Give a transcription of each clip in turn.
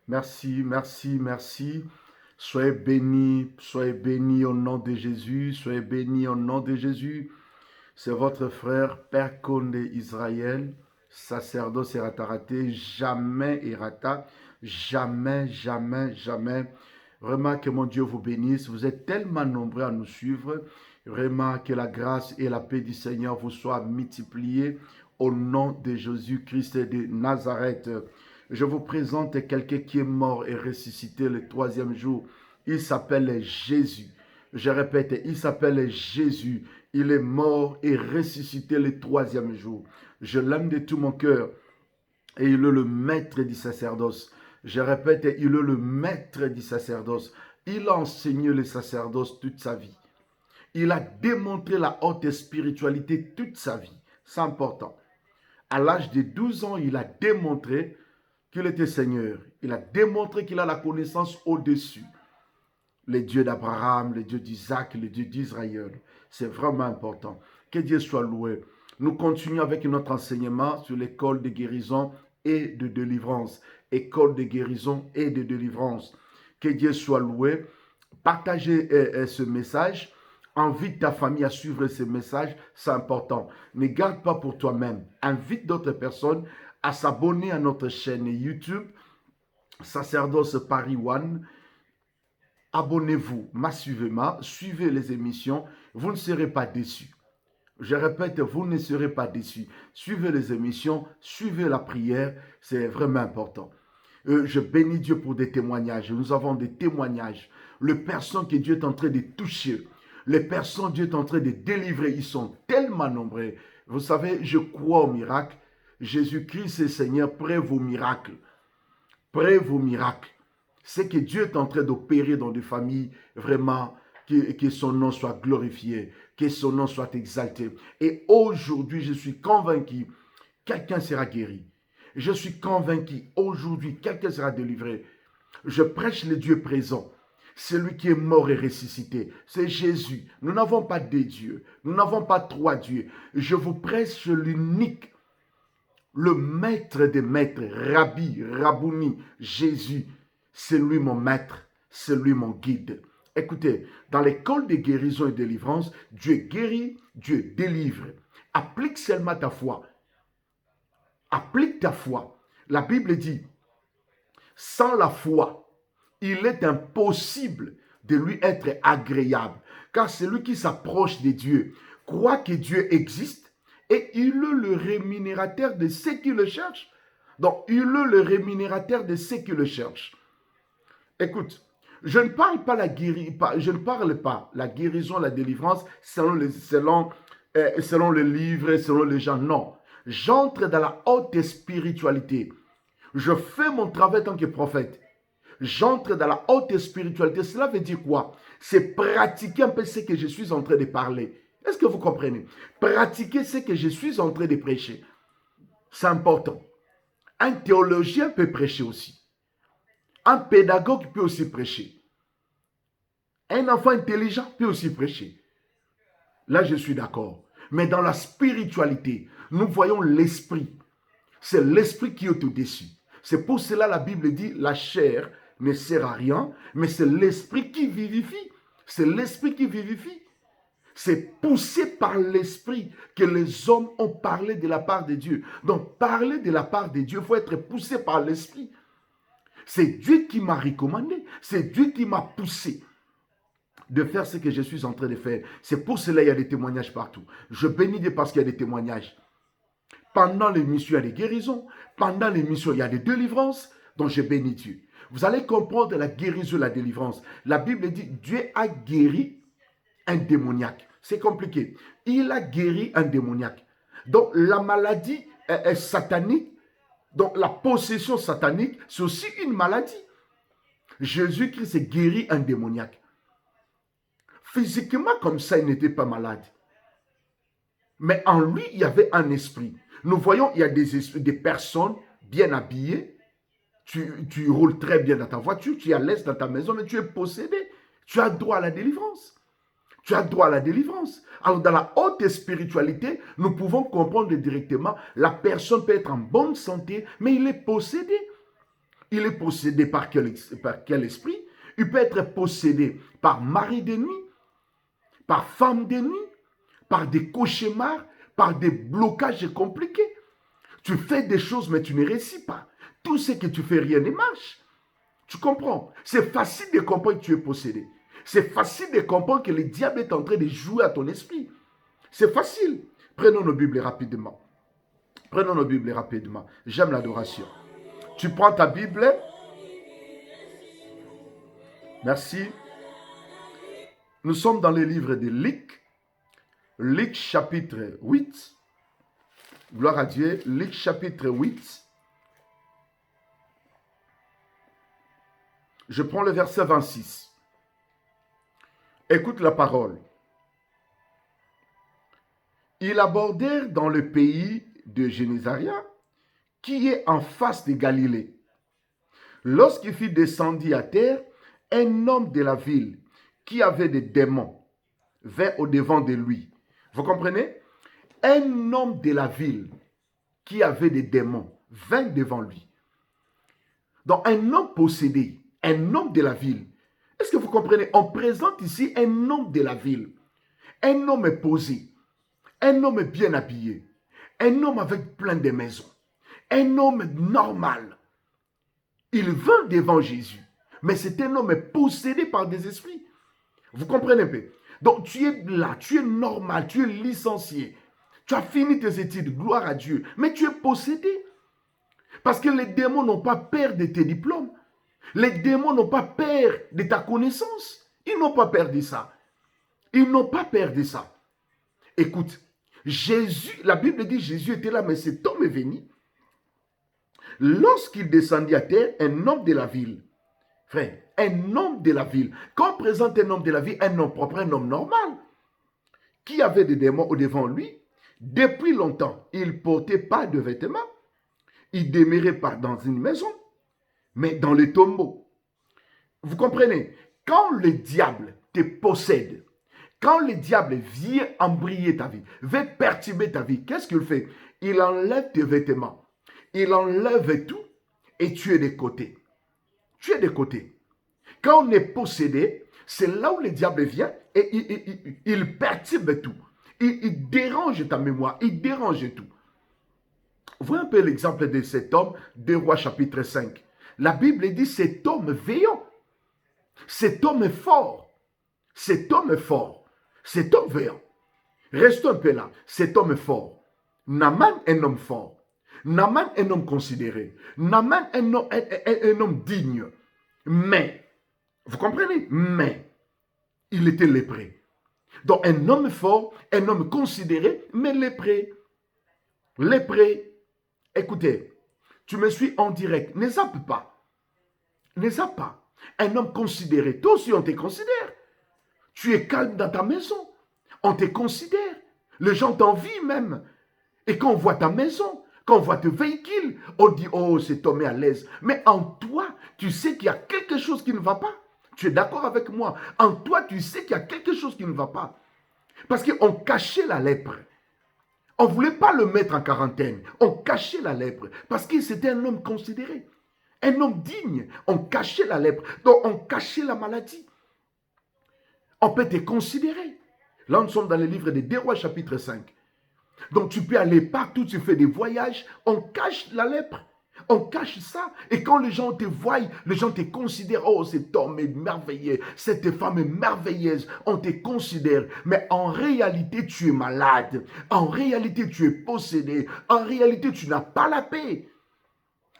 Merci, merci, merci. Soyez bénis au nom de Jésus, soyez bénis au nom de Jésus. C'est votre frère, Père Konde Israël, sacerdoce Rataraté, jamais Erata, jamais, jamais, jamais. Vraiment que mon Dieu vous bénisse. Vous êtes tellement nombreux à nous suivre. Vraiment que la grâce et la paix du Seigneur vous soient multipliées au nom de Jésus-Christ de Nazareth. Je vous présente quelqu'un qui est mort et ressuscité le troisième jour. Il s'appelle Jésus. Je répète, il s'appelle Jésus. Il est mort et ressuscité le troisième jour. Je l'aime de tout mon cœur. Et il est le maître du sacerdoce. Je répète, il est le maître du sacerdoce. Il a enseigné le sacerdoce toute sa vie. Il a démontré la haute spiritualité toute sa vie. C'est important. À l'âge de 12 ans, il a démontré qu'il était Seigneur. Il a démontré qu'il a la connaissance au-dessus. Le Dieu d'Abraham, le Dieu d'Isaac, le Dieu d'Israël. C'est vraiment important. Que Dieu soit loué. Nous continuons avec notre enseignement sur l'école de guérison et de délivrance. École de guérison et de délivrance. Que Dieu soit loué. Partagez ce message. Invite ta famille à suivre ce message. C'est important. Ne garde pas pour toi-même. Invite d'autres personnes à s'abonner à notre chaîne YouTube, Sacerdoce Paris One. Abonnez-vous massivement, suivez les émissions, vous ne serez pas déçus. Je répète, vous ne serez pas déçus. Suivez les émissions, suivez la prière, c'est vraiment important. Je bénis Dieu pour des témoignages. Nous avons des témoignages. Les personnes que Dieu est en train de toucher, les personnes que Dieu est en train de délivrer, ils sont tellement nombreux. Vous savez, je crois au miracle. Jésus-Christ est Seigneur, près vos miracles. Près vos miracles. C'est que Dieu est en train d'opérer dans des familles, vraiment, que son nom soit glorifié, que son nom soit exalté. Et aujourd'hui, je suis convaincu, quelqu'un sera guéri. Je suis convaincu, aujourd'hui, quelqu'un sera délivré. Je prêche le Dieu présent. Celui qui est mort et ressuscité, c'est Jésus. Nous n'avons pas deux dieux. Nous n'avons pas trois dieux. Je vous prêche l'unique, le maître des maîtres, Rabbi, Rabouni, Jésus. C'est lui mon maître, c'est lui mon guide. Écoutez, dans l'école de guérison et de délivrance, Dieu guérit, Dieu délivre. Applique seulement ta foi. Applique ta foi. La Bible dit, sans la foi, il est impossible de lui être agréable. Car celui qui s'approche de Dieu croit que Dieu existe et il est le rémunérateur de ceux qui le cherchent. Donc, il est le rémunérateur de ceux qui le cherchent. Écoute, je ne parle pas la guérison, la délivrance selon le livre, selon les gens. Non. J'entre dans la haute spiritualité. Je fais mon travail en tant que prophète. J'entre dans la haute spiritualité. Cela veut dire quoi? C'est pratiquer un peu ce que je suis en train de parler. Est-ce que vous comprenez? Pratiquer ce que je suis en train de prêcher. C'est important. Un théologien peut prêcher aussi. Un pédagogue peut aussi prêcher. Un enfant intelligent peut aussi prêcher. Là, je suis d'accord. Mais dans la spiritualité, nous voyons l'esprit. C'est l'esprit qui est au-dessus. C'est pour cela la Bible dit la chair ne sert à rien, mais c'est l'esprit qui vivifie. C'est l'esprit qui vivifie. C'est poussé par l'esprit que les hommes ont parlé de la part de Dieu. Donc, parler de la part de Dieu, il faut être poussé par l'esprit. C'est Dieu qui m'a recommandé. C'est Dieu qui m'a poussé de faire ce que je suis en train de faire. C'est pour cela qu'il y a des témoignages partout. Je bénis Dieu parce qu'il y a des témoignages. Pendant l'émission, il y a des guérisons. Pendant l'émission, il y a des délivrances. Donc, je bénis Dieu. Vous allez comprendre la guérison, la délivrance. La Bible dit, Dieu a guéri un démoniaque. C'est compliqué. Il a guéri un démoniaque. Donc, la maladie est satanique. Donc, la possession satanique, c'est aussi une maladie. Jésus-Christ a guéri un démoniaque. Physiquement, comme ça, il n'était pas malade. Mais en lui, il y avait un esprit. Nous voyons, il y a des personnes bien habillées. Tu roules très bien dans ta voiture, tu es à l'aise dans ta maison, mais tu es possédé. Tu as droit à la délivrance. Tu as droit à la délivrance. Alors, dans la haute spiritualité, nous pouvons comprendre directement, la personne peut être en bonne santé, mais il est possédé. Il est possédé par quel esprit? Il peut être possédé par mari de nuit, par femme de nuit, par des cauchemars, par des blocages compliqués. Tu fais des choses, mais tu ne réussis pas. Tout ce que tu fais, rien ne marche. Tu comprends? C'est facile de comprendre que tu es possédé. C'est facile de comprendre que le diable est en train de jouer à ton esprit. C'est facile. Prenons nos Bibles rapidement. Prenons nos Bibles rapidement. J'aime l'adoration. Tu prends ta Bible. Merci. Nous sommes dans le livre de Luc. Luc chapitre 8. Gloire à Dieu. Luc chapitre 8. Je prends le verset 26. Écoute la parole. Ils abordèrent dans le pays de Génésaria, qui est en face de Galilée. Lorsqu'il fut descendu à terre, un homme de la ville qui avait des démons vint au-devant de lui. Vous comprenez? Un homme de la ville qui avait des démons vint devant lui. Donc un homme possédé, un homme de la ville. Est-ce que vous comprenez? On présente ici un homme de la ville. Un homme posé. Un homme bien habillé. Un homme avec plein de maisons. Un homme normal. Il vint devant Jésus. Mais c'est un homme possédé par des esprits. Vous comprenez un peu? Donc tu es là, tu es normal, tu es licencié. Tu as fini tes études, gloire à Dieu. Mais tu es possédé. Parce que les démons n'ont pas peur de tes diplômes. Les démons n'ont pas peur de ta connaissance. Ils n'ont pas peur de ça. Ils n'ont pas peur de ça. Écoute, Jésus, la Bible dit Jésus était là, mais cet homme est venu. Lorsqu'il descendit à terre, un homme de la ville, frère, un homme de la ville, quand on présente un homme de la ville, un homme propre, un homme normal, qui avait des démons au-devant lui, depuis longtemps, il ne portait pas de vêtements, il ne demeurait pas dans une maison, mais dans le tombeau. Vous comprenez? Quand le diable te possède, quand le diable vient embrayer ta vie, veut perturber ta vie, qu'est-ce qu'il fait? Il enlève tes vêtements, il enlève tout et tu es de côté. Tu es de côté. Quand on est possédé, c'est là où le diable vient et il perturbe tout. Il dérange ta mémoire, il dérange tout. Voyez un peu l'exemple de cet homme, 2 Rois chapitre 5. La Bible dit cet homme veillant. Cet homme est fort. Cet homme est fort. Cet homme veillant. Restons un peu là. Cet homme est fort. Naaman, un homme fort. Naaman, un homme considéré. Naaman, un homme digne. Mais, vous comprenez? Mais, il était lépré. Donc, un homme fort, un homme considéré, mais lépré. Lépré, écoutez, tu me suis en direct, ne zappe pas. Ne zappe pas. Un homme considéré, toi aussi on te considère. Tu es calme dans ta maison, on te considère. Les gens t'envient même. Et quand on voit ta maison, quand on voit tes véhicules, on dit, oh, cet homme est à l'aise. Mais en toi, tu sais qu'il y a quelque chose qui ne va pas. Tu es d'accord avec moi? En toi, tu sais qu'il y a quelque chose qui ne va pas. Parce qu'on cachait la lèpre. On ne voulait pas le mettre en quarantaine. On cachait la lèpre. Parce que c'était un homme considéré. Un homme digne. On cachait la lèpre. Donc, on cachait la maladie. On peut te considérer. Là, nous sommes dans le livre des 2 Rois, chapitre 5. Donc, tu peux aller partout, tu fais des voyages. On cache la lèpre. On cache ça. Et quand les gens te voient, les gens te considèrent. Oh, cet homme est merveilleux. Cette femme est merveilleuse. On te considère. Mais en réalité, tu es malade. En réalité, tu es possédé. En réalité, tu n'as pas la paix.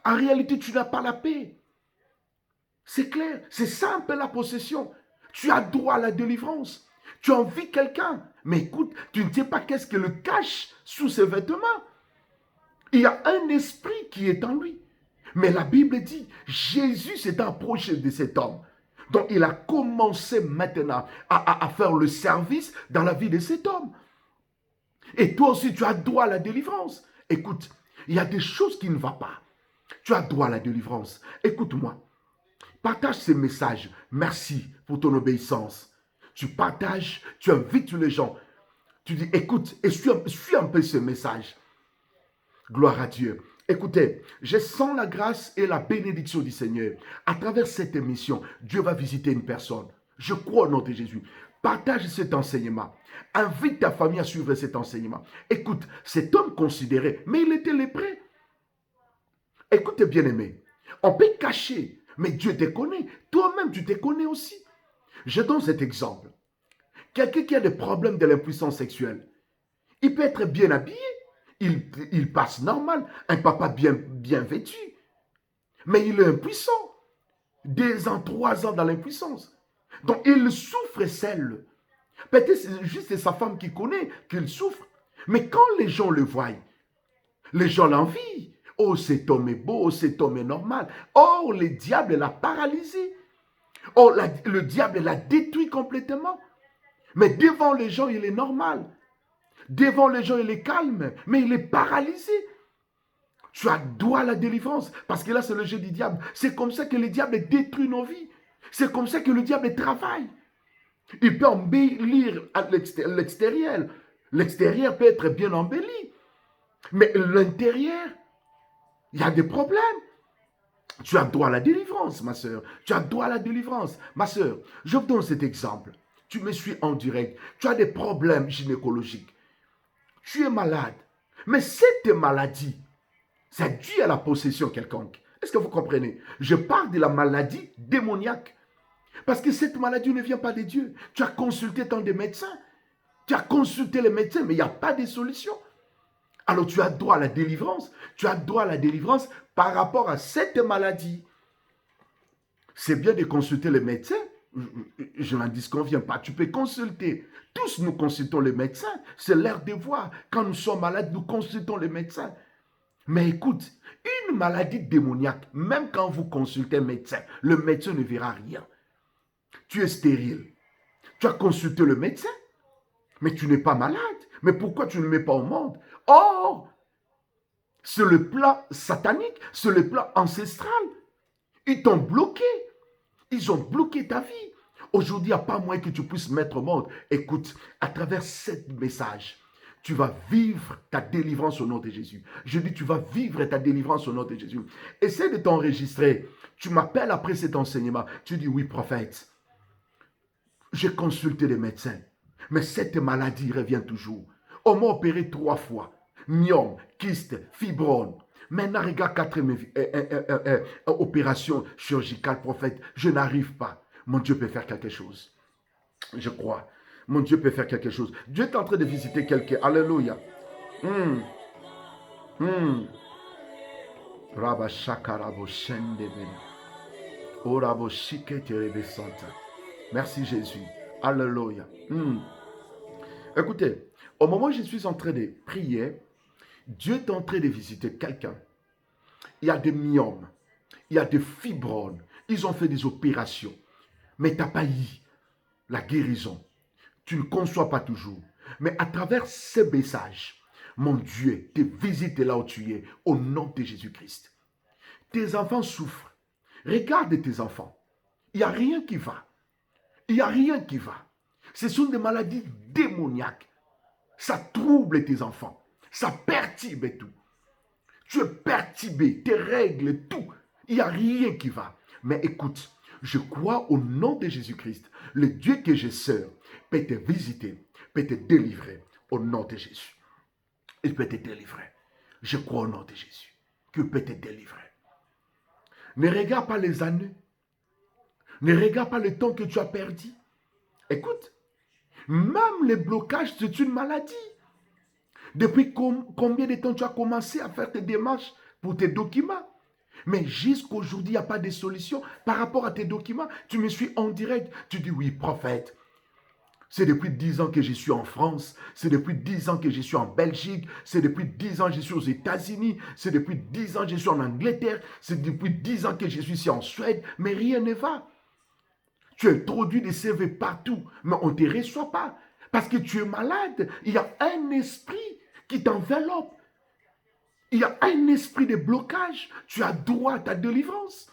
En réalité, tu n'as pas la paix. C'est clair. C'est ça un peu la possession. Tu as droit à la délivrance. Tu envies quelqu'un. Mais écoute, tu ne sais pas qu'est-ce que le cache sous ses vêtements. Il y a un esprit qui est en lui. Mais la Bible dit, Jésus s'est approché de cet homme. Donc il a commencé maintenant à faire le service dans la vie de cet homme. Et toi aussi, tu as droit à la délivrance. Écoute, il y a des choses qui ne vont pas. Tu as droit à la délivrance. Écoute-moi. Partage ces messages. Merci pour ton obéissance. Tu partages, tu invites les gens. Tu dis, écoute, et suis un peu ce message. Gloire à Dieu. Écoutez, je sens la grâce et la bénédiction du Seigneur. À travers cette émission, Dieu va visiter une personne. Je crois au nom de Jésus. Partage cet enseignement. Invite ta famille à suivre cet enseignement. Écoute, cet homme considéré, mais il était lépré. Écoute, bien-aimé, on peut cacher, mais Dieu te connaît. Toi-même, tu te connais aussi. Je donne cet exemple. Quelqu'un qui a des problèmes de l'impuissance sexuelle, il peut être bien habillé. Il passe normal, un papa bien vêtu. Mais il est impuissant. 2 ans, 3 ans dans l'impuissance. Donc il souffre seul. Peut-être c'est juste sa femme qui connaît qu'il souffre. Mais quand les gens le voient, les gens l'envient. Oh, cet homme est beau, cet homme est normal. Oh, le diable l'a paralysé. Oh, le diable l'a détruit complètement. Mais devant les gens, il est normal. Devant les gens, il est calme, mais il est paralysé. Tu as droit à la délivrance, parce que là, c'est le jeu du diable. C'est comme ça que le diable détruit nos vies. C'est comme ça que le diable travaille. Il peut embellir l'extérieur. L'extérieur peut être bien embelli. Mais l'intérieur, il y a des problèmes. Tu as droit à la délivrance, ma soeur. Tu as droit à la délivrance. Ma soeur, je vous donne cet exemple. Tu me suis en direct. Tu as des problèmes gynécologiques. Tu es malade. Mais cette maladie, c'est dû à la possession quelconque. Est-ce que vous comprenez? Je parle de la maladie démoniaque. Parce que cette maladie ne vient pas de Dieu. Tu as consulté tant de médecins. Tu as consulté les médecins, mais il n'y a pas de solution. Alors tu as droit à la délivrance. Tu as droit à la délivrance par rapport à cette maladie. C'est bien de consulter les médecins. Je n'en disconviens pas. Tu peux consulter. Tous nous consultons les médecins. C'est leur devoir. Quand nous sommes malades, nous consultons les médecins. Mais écoute, une maladie démoniaque, même quand vous consultez un médecin, le médecin ne verra rien. Tu es stérile. Tu as consulté le médecin, mais tu n'es pas malade. Mais pourquoi tu ne le mets pas au monde? Or, c'est le plan satanique, c'est le plan ancestral. Ils t'ont bloqué. Ils ont bloqué ta vie. Aujourd'hui, il n'y a pas moyen que tu puisses mettre au monde. Écoute, à travers ce message, tu vas vivre ta délivrance au nom de Jésus. Je dis, tu vas vivre ta délivrance au nom de Jésus. Essaie de t'enregistrer. Tu m'appelles après cet enseignement. Tu dis, oui, prophète, j'ai consulté les médecins, mais cette maladie revient toujours. On m'a opéré 3 fois. Myome, kyste, fibrome. Maintenant, regarde 4 opérations chirurgicales, prophète. Je n'arrive pas. Mon Dieu peut faire quelque chose. Je crois. Mon Dieu peut faire quelque chose. Dieu est en train de visiter quelqu'un. Alléluia. Rabba shakarabo shendebele. Orabo shikete rebesanta. Merci Jésus. Alléluia. Écoutez, au moment où je suis en train de prier, Dieu est en train de visiter quelqu'un. Il y a des myomes, il y a des fibromes. Ils ont fait des opérations. Mais tu n'as pas eu la guérison. Tu ne conçois pas toujours. Mais à travers ces messages, mon Dieu te visite là où tu es, au nom de Jésus-Christ. Tes enfants souffrent. Regarde tes enfants. Il n'y a rien qui va. Il n'y a rien qui va. Ce sont des maladies démoniaques. Ça trouble tes enfants. Ça perturbe tout. Tu es perturbé, tes règles, tout. Il n'y a rien qui va. Mais écoute, je crois au nom de Jésus-Christ, le Dieu que je sers peut te visiter, peut te délivrer au nom de Jésus. Il peut te délivrer. Je crois au nom de Jésus qu'il peut te délivrer. Ne regarde pas les années. Ne regarde pas le temps que tu as perdu. Écoute, même les blocages, c'est une maladie. Depuis combien de temps tu as commencé à faire tes démarches pour tes documents? Mais jusqu'aujourd'hui, il n'y a pas de solution par rapport à tes documents. Tu me suis en direct. Tu dis oui, prophète. C'est depuis 10 ans que je suis en France. C'est depuis 10 ans que je suis en Belgique. C'est depuis 10 ans que je suis aux États-Unis. C'est depuis 10 ans que je suis en Angleterre. C'est depuis 10 ans que je suis ici en Suède. Mais rien ne va. Tu introduis des CV partout, mais on ne te reçoit pas. Parce que tu es malade. Il y a un esprit qui t'enveloppe. Il y a un esprit de blocage. Tu as droit à ta délivrance.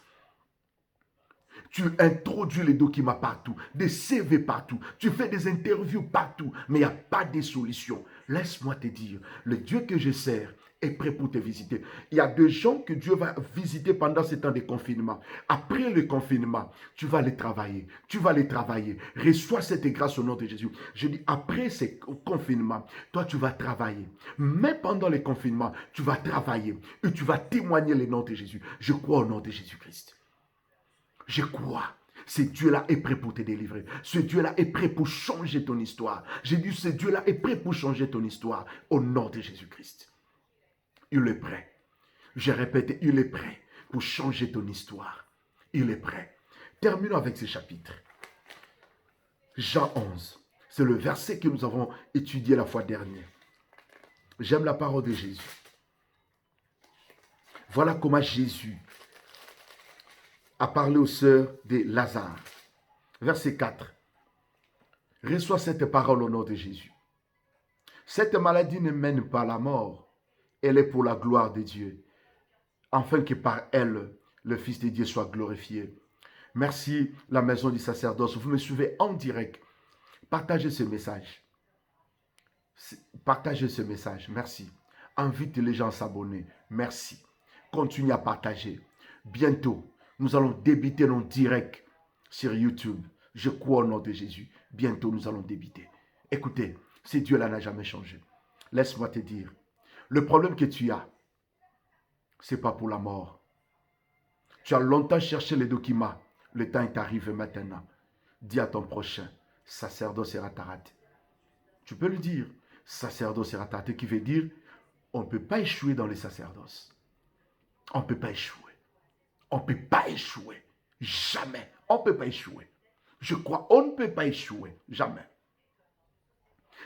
Tu introduis les documents partout, des CV partout, tu fais des interviews partout, mais il n'y a pas de solution. Laisse-moi te dire, le Dieu que je sers est prêt pour te visiter. Il y a des gens que Dieu va visiter pendant ce temps de confinement. Après le confinement, tu vas les travailler. Tu vas les travailler. Reçois cette grâce au nom de Jésus. Je dis, après ce confinement, toi, tu vas travailler. Mais pendant le confinement, tu vas travailler et tu vas témoigner le nom de Jésus. Je crois au nom de Jésus-Christ. Je crois. Ce Dieu-là est prêt pour te délivrer. Ce Dieu-là est prêt pour changer ton histoire. J'ai dit, ce Dieu-là est prêt pour changer ton histoire au nom de Jésus-Christ. Il est prêt. Je répète, il est prêt pour changer ton histoire. Il est prêt. Terminons avec ce chapitre. Jean 11. C'est le verset que nous avons étudié la fois dernière. J'aime la parole de Jésus. Voilà comment Jésus a parlé aux sœurs de Lazare. Verset 4. Reçois cette parole au nom de Jésus. Cette maladie ne mène pas à la mort. Elle est pour la gloire de Dieu, afin que par elle, le Fils de Dieu soit glorifié. Merci, la maison du sacerdoce. Vous me suivez en direct. Partagez ce message. Partagez ce message. Merci. Invite les gens à s'abonner. Merci. Continuez à partager. Bientôt, nous allons débuter nos directs sur YouTube. Je crois au nom de Jésus. Bientôt, nous allons débuter. Écoutez, ce Dieu-là n'a jamais changé. Laisse-moi te dire, le problème que tu as, ce n'est pas pour la mort. Tu as longtemps cherché les documents. Le temps est arrivé maintenant. Dis à ton prochain, sacerdoce sera raté. Tu peux le dire, sacerdoce sera raté, qui veut dire, on ne peut pas échouer dans les sacerdoces. On ne peut pas échouer. On ne peut pas échouer. Jamais. On ne peut pas échouer. Je crois, on ne peut pas échouer. Jamais.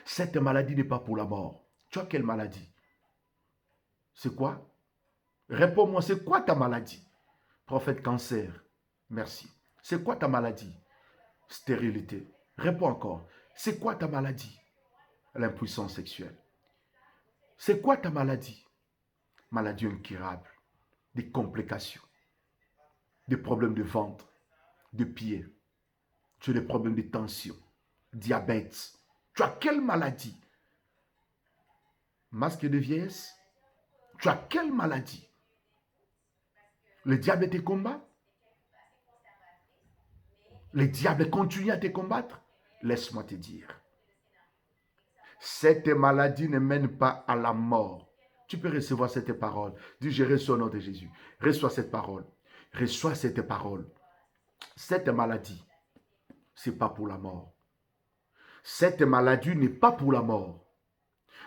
Cette maladie n'est pas pour la mort. Tu as quelle maladie? C'est quoi? Réponds-moi, c'est quoi ta maladie? Prophète cancer. Merci. C'est quoi ta maladie? Stérilité. Réponds encore. C'est quoi ta maladie? L'impuissance sexuelle. C'est quoi ta maladie? Maladie incurable. Des complications. Des problèmes de ventre, de pied. Tu as des problèmes de tension, diabète. Tu as quelle maladie? Masque de vieillesse? Tu as quelle maladie? Le diable te combat? Le diable continue à te combattre? Laisse-moi te dire. Cette maladie ne mène pas à la mort. Tu peux recevoir cette parole. Dis, je reçois au nom de Jésus. Reçois cette parole. Reçois cette parole. Cette maladie, ce n'est pas pour la mort. Cette maladie n'est pas pour la mort.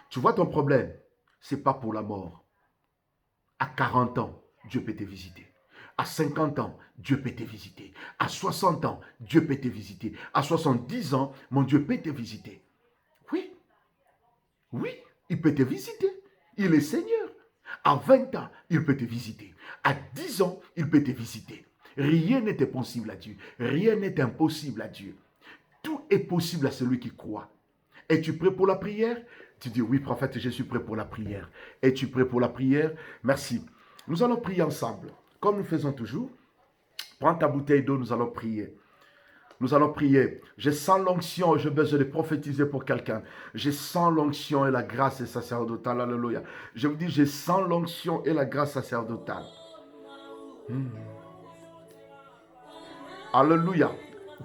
Tu vois ton problème, ce n'est pas pour la mort. À 40 ans, Dieu peut te visiter. À 50 ans, Dieu peut te visiter. À 60 ans, Dieu peut te visiter. À 70 ans, mon Dieu peut te visiter. Oui, oui, il peut te visiter. Il est Seigneur. À 20 ans, il peut te visiter. À 10 ans, il peut te visiter. Rien n'est impossible à Dieu. Rien n'est impossible à Dieu. Tout est possible à celui qui croit. Es-tu prêt pour la prière? Tu dis, oui, prophète, je suis prêt pour la prière. Es-tu prêt pour la prière? Merci. Nous allons prier ensemble. Comme nous faisons toujours, prends ta bouteille d'eau, nous allons prier. Nous allons prier. Je sens l'onction, j'ai besoin de prophétiser pour quelqu'un. Je sens l'onction et la grâce sacerdotale. Alléluia. Je vous dis, je sens l'onction et la grâce sacerdotale. Alléluia.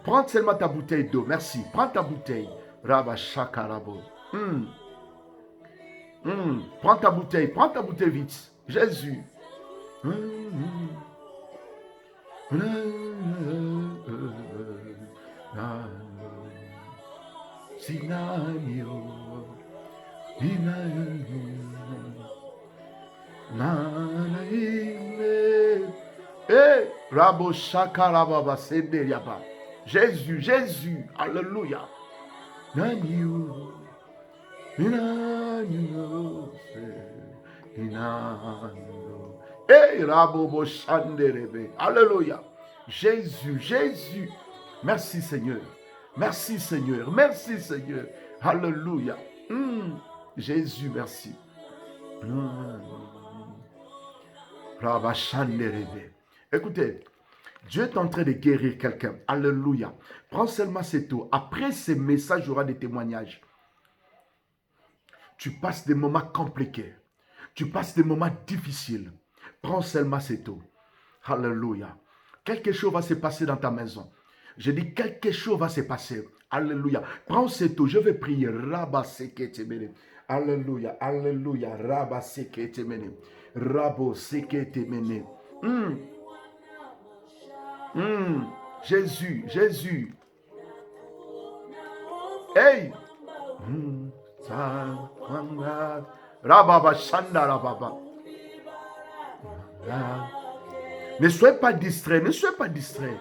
Prends seulement ta bouteille d'eau. Merci. Prends ta bouteille. Rabba Shakarabo. Prends ta bouteille vite. Jésus. Rabo Shakarababa Senderiaba. Jésus, Jésus. Alléluia. Alléluia. Jésus, Jésus. Merci Seigneur. Merci Seigneur. Merci Seigneur. Alléluia. Jésus, merci. Écoutez, Dieu est en train de guérir quelqu'un. Alléluia. Prends seulement cette eau. Après ces messages, il y aura des témoignages. Tu passes des moments compliqués. Tu passes des moments difficiles. Prends seulement cette eau. Alléluia. Quelque chose va se passer dans ta maison. Je dis quelque chose va se passer. Alléluia. Prends cette eau. Je vais prier. Rabba seketemene. Alléluia. Alléluia. Rabba seketemene. Rabo seketemene. Jésus. Jésus. Hey. Rababa Shanda Rababa. Ne soyez pas distrait, ne soyez pas distrait.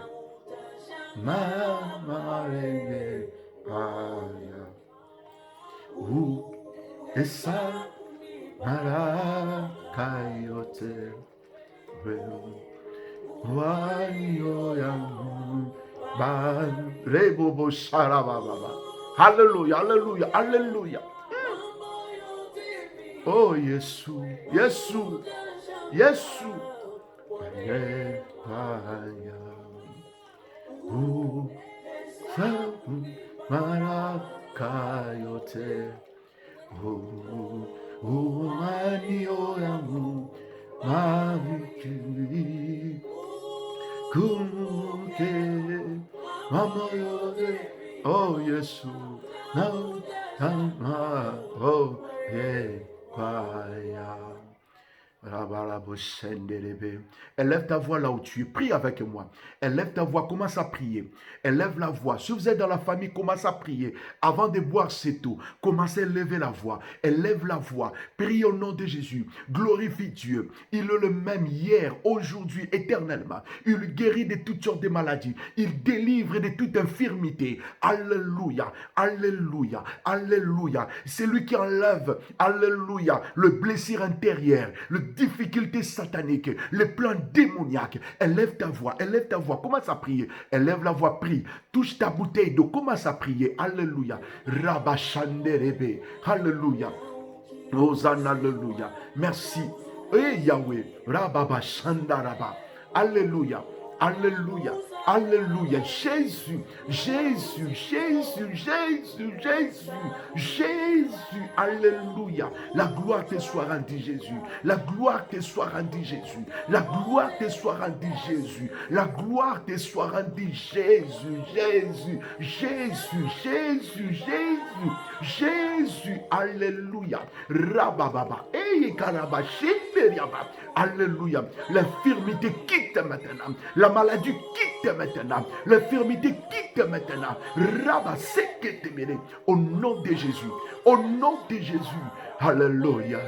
Esa Mara Kayote Rebobo Sharababa. Alléluia, alléluia, alléluia. Oh, Jésus, Jésus, Jésus. Marakayote. Manio yamu. Maviki. Kumuke. Mamoyode. Oh, Jésus. No, oh, yeah. Élève ta voix là où tu es. Prie avec moi. Élève ta voix. Commence à prier. Élève la voix. Si vous êtes dans la famille, commence à prier. Avant de boire cette eau, commencez à élever la voix. Élève la voix. Prie au nom de Jésus. Glorifie Dieu. Il est le même hier, aujourd'hui, éternellement. Il guérit de toutes sortes de maladies. Il délivre de toute infirmité. Alléluia. Alléluia. Alléluia. C'est lui qui enlève. Alléluia. Le blessure intérieur. Le difficultés sataniques, les plans démoniaques. Élève ta voix, commence à prier. Élève la voix, prie. Touche ta bouteille d'eau, commence à prier. Alléluia. Rabba Shanderebe. Alléluia. Hosanna, alléluia. Merci. Et Yahweh. Rabba Shandaraba. Alléluia. Alléluia. Alléluia. Jésus, Jésus, Jésus, Jésus, Jésus, Jésus. Alléluia. La gloire te soit rendue, Jésus. La gloire te soit rendue, Jésus. La gloire te soit rendue, Jésus. La gloire te soit rendue, Jésus, Jésus, Jésus, Jésus, Jésus, Jésus. Alléluia. Rabababa. Alléluia. L'infirmité quitte maintenant. La maladie quitte maintenant. L'infirmité quitte maintenant. Au nom de Jésus. Au nom de Jésus. Alléluia.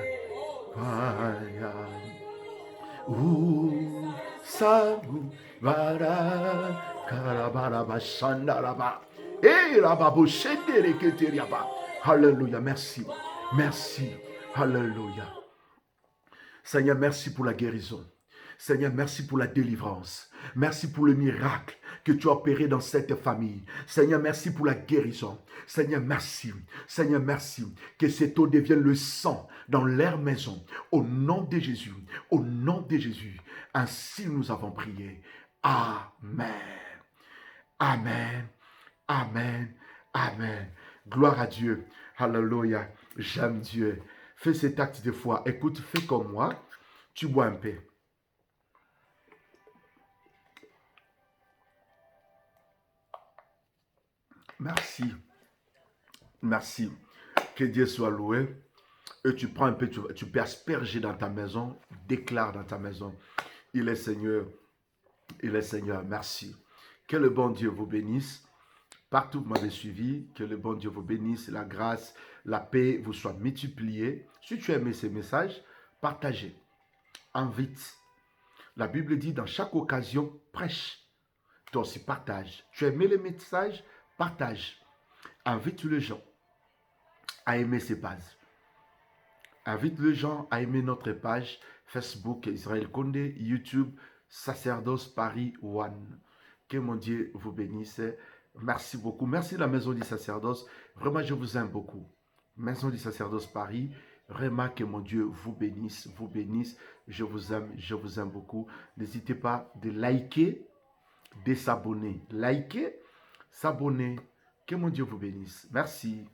Sabu bara karabaraba shandaraba. Et rababo shendere keteriaba. Alléluia. Merci. Merci. Alléluia. Seigneur, merci pour la guérison. Seigneur, merci pour la délivrance. Merci pour le miracle que tu as opéré dans cette famille. Seigneur, merci pour la guérison. Seigneur, merci. Seigneur, merci. Que cette eau devienne le sang dans leur maison. Au nom de Jésus. Au nom de Jésus. Ainsi nous avons prié. Amen. Amen. Amen. Amen. Gloire à Dieu. Alléluia. J'aime Dieu. Fais cet acte de foi. Écoute, fais comme moi. Tu bois un peu. Merci. Merci. Que Dieu soit loué. Et tu prends un peu, tu peux asperger dans ta maison. Déclare dans ta maison. Il est Seigneur. Il est Seigneur. Merci. Que le bon Dieu vous bénisse. Partout vous m'avez suivi. Que le bon Dieu vous bénisse. La grâce, la paix vous soit multipliée. Si tu as aimé ces messages, partagez. Invite. La Bible dit dans chaque occasion, prêche. Toi aussi, partage. Tu as aimé les messages, partage. Invite les gens à aimer ces pages. Invite les gens à aimer notre page Facebook Israël Condé, YouTube Sacerdoce Paris One. Que mon Dieu vous bénisse. Merci beaucoup. Merci la Maison du Sacerdoce. Vraiment, je vous aime beaucoup. Maison du Sacerdoce Paris. Vraiment que mon Dieu vous bénisse, vous bénisse. Je vous aime beaucoup. N'hésitez pas de liker, de s'abonner. Liker, s'abonner. Que mon Dieu vous bénisse. Merci.